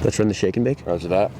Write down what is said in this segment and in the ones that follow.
Let's run the shake and bake. Roger that.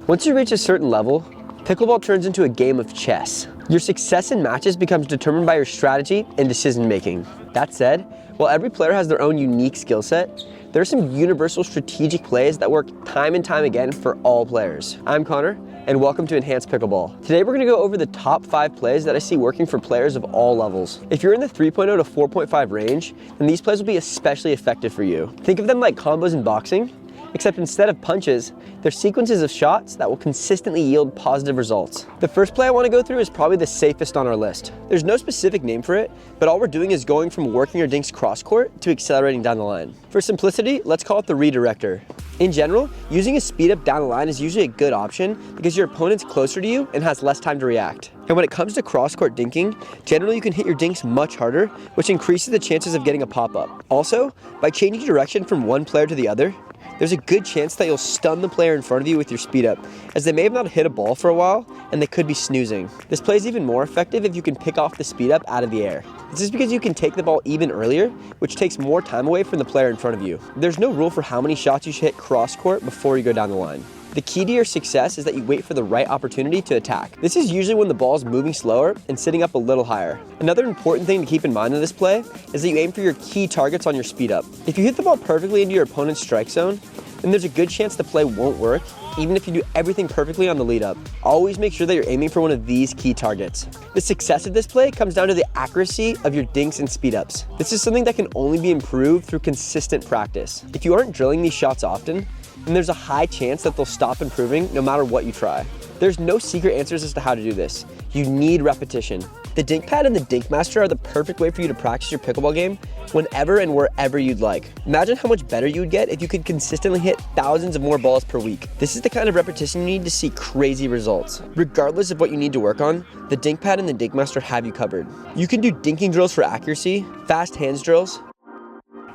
Once you reach a certain level, pickleball turns into a game of chess. Your success in matches becomes determined by your strategy and decision making. That said, while every player has their own unique skill set, there are some universal strategic plays that work time and time again for all players. I'm Connor, and welcome to Enhanced Pickleball. Today we're gonna go over the top 5 plays that I see working for players of all levels. If you're in the 3.0 to 4.5 range, then these plays will be especially effective for you. Think of them like combos in boxing, except instead of punches, they're sequences of shots that will consistently yield positive results. The first play I want to go through is probably the safest on our list. There's no specific name for it, but all we're doing is going from working your dinks cross court to accelerating down the line. For simplicity, let's call it the redirector. In general, using a speed up down the line is usually a good option because your opponent's closer to you and has less time to react. And when it comes to cross-court dinking, generally you can hit your dinks much harder, which increases the chances of getting a pop-up. Also, by changing direction from one player to the other, there's a good chance that you'll stun the player in front of you with your speed up, as they may have not hit a ball for a while and they could be snoozing. This play is even more effective if you can pick off the speed up out of the air. This is because you can take the ball even earlier, which takes more time away from the player in front of you. There's no rule for how many shots you should hit cross court before you go down the line. The key to your success is that you wait for the right opportunity to attack. This is usually when the ball is moving slower and sitting up a little higher. Another important thing to keep in mind in this play is that you aim for your key targets on your speed up. If you hit the ball perfectly into your opponent's strike zone, then there's a good chance the play won't work, even if you do everything perfectly on the lead up. Always make sure that you're aiming for one of these key targets. The success of this play comes down to the accuracy of your dinks and speed ups. This is something that can only be improved through consistent practice. If you aren't drilling these shots often, then there's a high chance that they'll stop improving no matter what you try. There's no secret answers as to how to do this. You need repetition. The dink pad and the dink master are the perfect way for you to practice your pickleball game whenever and wherever you'd like. Imagine how much better you would get if you could consistently hit thousands of more balls per week. This is the kind of repetition you need to see crazy results. Regardless of what you need to work on, the dink pad and the dink master have you covered. You can do dinking drills for accuracy, fast hands drills.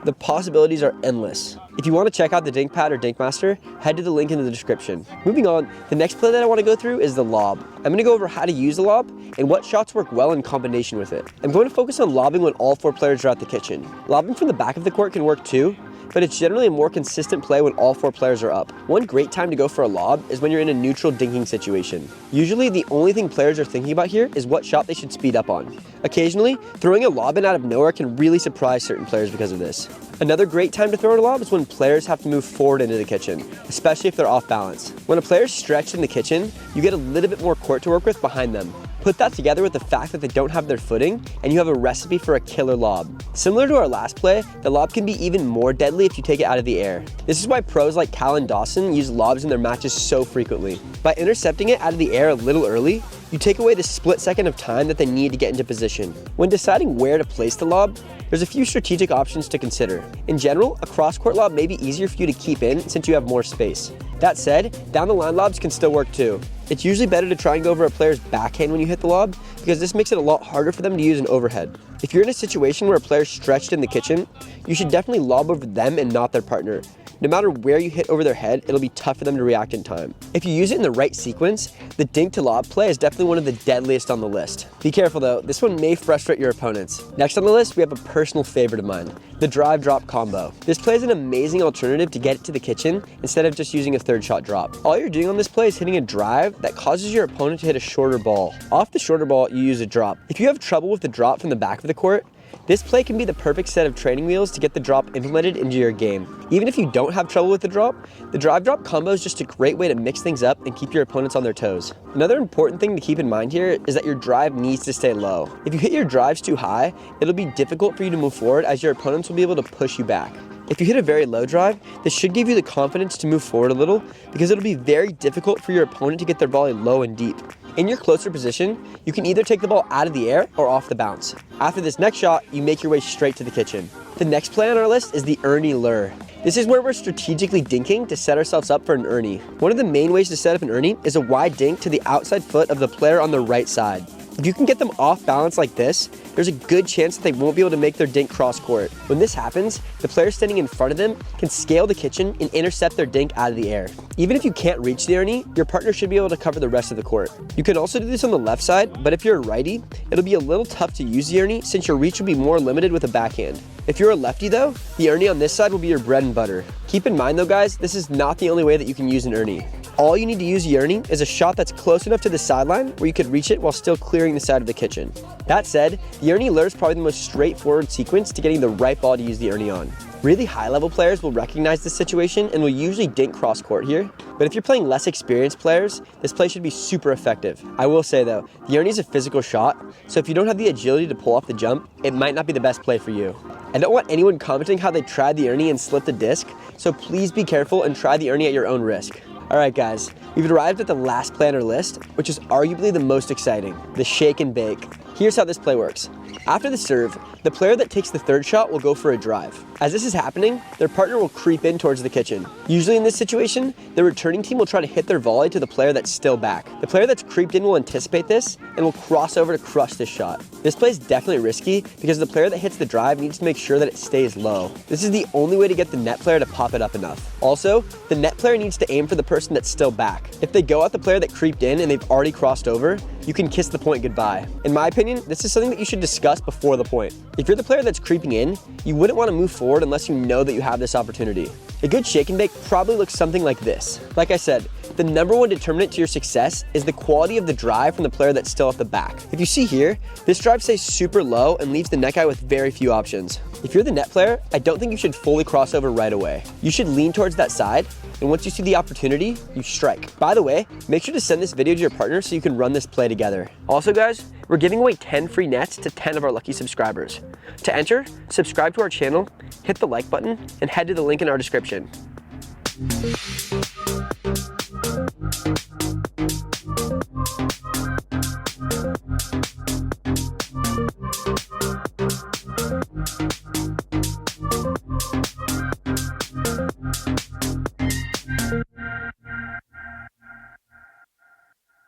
The possibilities are endless. If you want to check out the dink pad or dink master, head to the link in the description. Moving on, the next play that I want to go through is the lob. I'm going to go over how to use the lob and what shots work well in combination with it. I'm going to focus on lobbing when all 4 players are at the kitchen. Lobbing from the back of the court can work too, but it's generally a more consistent play when all 4 players are up. One great time to go for a lob is when you're in a neutral dinking situation. Usually the only thing players are thinking about here is what shot they should speed up on. Occasionally, throwing a lob in out of nowhere can really surprise certain players because of this. Another great time to throw a lob is when players have to move forward into the kitchen, especially if they're off balance. When a player's stretched in the kitchen, you get a little bit more court to work with behind them. Put that together with the fact that they don't have their footing, and you have a recipe for a killer lob. Similar to our last play, the lob can be even more deadly if you take it out of the air. This is why pros like Cal and Dawson use lobs in their matches so frequently. By intercepting it out of the air a little early, you take away the split second of time that they need to get into position. When deciding where to place the lob, there's a few strategic options to consider. In general, a cross-court lob may be easier for you to keep in since you have more space. That said, down the line lobs can still work too. It's usually better to try and go over a player's backhand when you hit the lob because this makes it a lot harder for them to use an overhead. If you're in a situation where a player's stretched in the kitchen, you should definitely lob over them and not their partner. No matter where you hit over their head, it'll be tough for them to react in time. If you use it in the right sequence, the dink to lob play is definitely one of the deadliest on the list. Be careful though, this one may frustrate your opponents. Next on the list, we have a personal favorite of mine, the drive drop combo. This play is an amazing alternative to get it to the kitchen instead of just using a third shot drop. All you're doing on this play is hitting a drive that causes your opponent to hit a shorter ball. Off the shorter ball, you use a drop. If you have trouble with the drop from the back of the court, this play can be the perfect set of training wheels to get the drop implemented into your game. Even if you don't have trouble with the drive drop combo is just a great way to mix things up and keep your opponents on their toes. Another important thing to keep in mind here is that your drive needs to stay low. If you hit your drives too high, it'll be difficult for you to move forward as your opponents will be able to push you back. If you hit a very low drive, this should give you the confidence to move forward a little because it'll be very difficult for your opponent to get their volley low and deep. In your closer position, you can either take the ball out of the air or off the bounce. After this next shot, you make your way straight to the kitchen. The next play on our list is the Ernie lure. This is where we're strategically dinking to set ourselves up for an Ernie. One of the main ways to set up an Ernie is a wide dink to the outside foot of the player on the right side. If you can get them off balance like this, there's a good chance that they won't be able to make their dink cross court. When this happens, the player standing in front of them can scale the kitchen and intercept their dink out of the air. Even if you can't reach the ernie, your partner should be able to cover the rest of the court. You can also do this on the left side, but if you're a righty, it'll be a little tough to use the ernie since your reach will be more limited with a backhand. If you're a lefty though, the ernie on this side will be your bread and butter. Keep in mind though guys, this is not the only way that you can use an ernie. All you need to use the ernie is a shot that's close enough to the sideline where you could reach it while still clearing the side of the kitchen. That said, the ernie lure is probably the most straightforward sequence to getting the right ball to use the ernie on. Really high-level players will recognize this situation and will usually dink cross-court here, but if you're playing less experienced players, this play should be super effective. I will say though, the ernie is a physical shot, so if you don't have the agility to pull off the jump, it might not be the best play for you. I don't want anyone commenting how they tried the ernie and slipped the disc, so please be careful and try the ernie at your own risk. Alright guys, we've arrived at the last play on our list, which is arguably the most exciting, the shake and bake. Here's how this play works. After the serve, the player that takes the third shot will go for a drive. As this is happening, their partner will creep in towards the kitchen. Usually in this situation, the returning team will try to hit their volley to the player that's still back. The player that's creeped in will anticipate this and will cross over to crush this shot. This play is definitely risky because the player that hits the drive needs to make sure that it stays low. This is the only way to get the net player to pop it up enough. Also, the net player needs to aim for the person that's still back. If they go at the player that creeped in and they've already crossed over, you can kiss the point goodbye. In my opinion, this is something that you should discuss before the point. If you're the player that's creeping in, you wouldn't want to move forward unless you know that you have this opportunity. A good shake and bake probably looks something like this. Like I said, the #1 determinant to your success is the quality of the drive from the player that's still at the back. If you see here, this drive stays super low and leaves the net guy with very few options. If you're the net player, I don't think you should fully cross over right away. You should lean towards that side, and once you see the opportunity, you strike. By the way, make sure to send this video to your partner so you can run this play together. Also guys, we're giving away 10 free nets to 10 of our lucky subscribers. To enter, subscribe to our channel, hit the like button, and head to the link in our description.